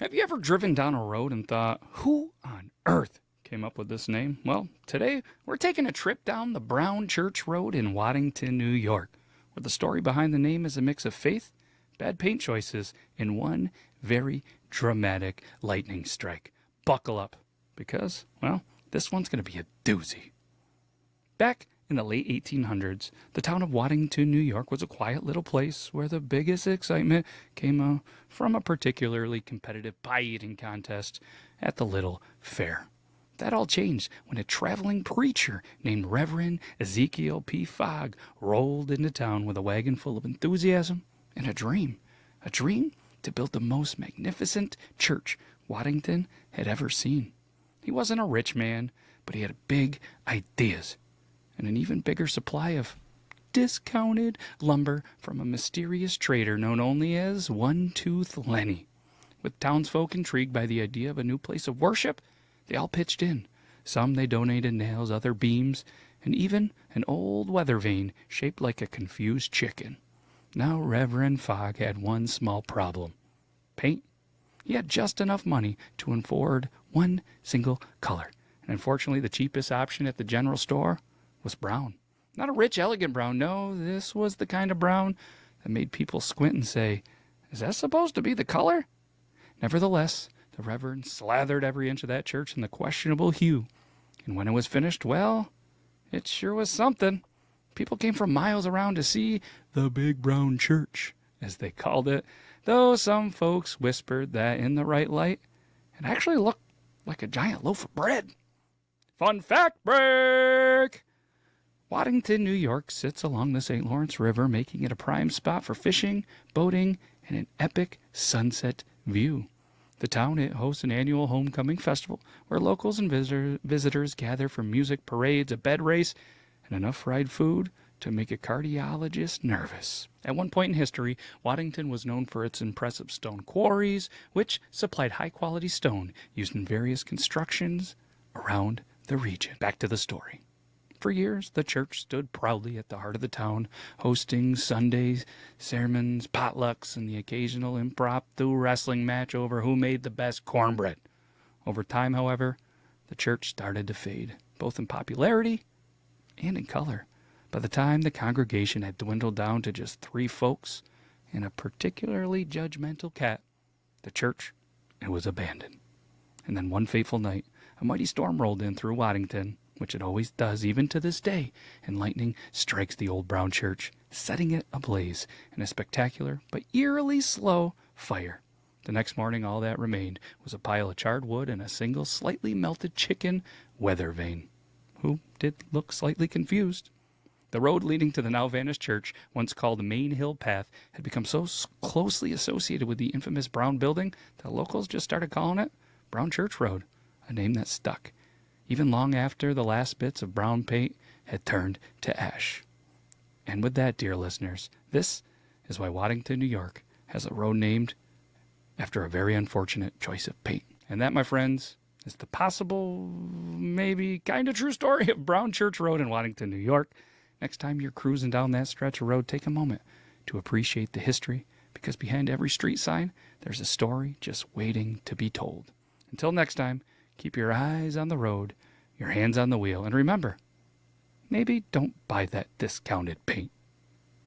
Have you ever driven down a road and thought, who on earth came up with this name? Well, today we're taking a trip down the Brown Church Road in Waddington, New York, where the story behind the name is a mix of faith, bad paint choices, and one very dramatic lightning strike. Buckle up, because, well, this one's going to be a doozy. Back in the late 1800s, the town of Waddington, New York was a quiet little place where the biggest excitement came from a particularly competitive pie-eating contest at the little fair. That all changed when a traveling preacher named Reverend Ezekiel P. Fogg rolled into town with a wagon full of enthusiasm and a dream to build the most magnificent church Waddington had ever seen. He wasn't a rich man, but he had big ideas and an even bigger supply of discounted lumber from a mysterious trader known only as Tooth Willy. With townsfolk intrigued by the idea of a new place of worship, they all pitched in. Some they donated nails, other beams, and even an old weathervane shaped like a confused chicken. Now Reverend Fogg had one small problem. Paint. He had just enough money to afford one single color, and unfortunately the cheapest option at the general store was brown. Not a rich, elegant brown. No, this was the kind of brown that made people squint and say, "Is that supposed to be the color?" Nevertheless, the Reverend slathered every inch of that church in the questionable hue. And when it was finished, well, it sure was something. People came from miles around to see the big brown church, as they called it, though some folks whispered that in the right light, it actually looked like a giant loaf of bread. Fun fact break! Waddington, New York sits along the St. Lawrence River, making it a prime spot for fishing, boating, and an epic sunset view. The town, it hosts an annual homecoming festival where locals and visitors gather for music, parades, a bed race, and enough fried food to make a cardiologist nervous. At one point in history, Waddington was known for its impressive stone quarries, which supplied high-quality stone used in various constructions around the region. Back to the story. For years, the church stood proudly at the heart of the town, hosting Sunday sermons, potlucks, and the occasional impromptu wrestling match over who made the best cornbread. Over time, however, the church started to fade, both in popularity and in color. By the time the congregation had dwindled down to just 3 folks and a particularly judgmental cat, the church, it was abandoned. And then one fateful night, a mighty storm rolled in through Waddington, which it always does even to this day, and lightning strikes the old brown church, setting it ablaze in a spectacular but eerily slow fire. The next morning, all that remained was a pile of charred wood and a single slightly melted chicken weathervane, who did look slightly confused. The road leading to the now-vanished church, once called the Main Hill Path, had become so closely associated with the infamous brown building that locals just started calling it Brown Church Road, a name that stuck, even long after the last bits of brown paint had turned to ash. And with that, dear listeners, this is why Waddington, New York, has a road named after a very unfortunate choice of paint. And that, my friends, is the possible, maybe kind of true story of Brown Church Road in Waddington, New York. Next time you're cruising down that stretch of road, take a moment to appreciate the history, because behind every street sign, there's a story just waiting to be told. Until next time, keep your eyes on the road, your hands on the wheel, and remember, maybe don't buy that discounted paint.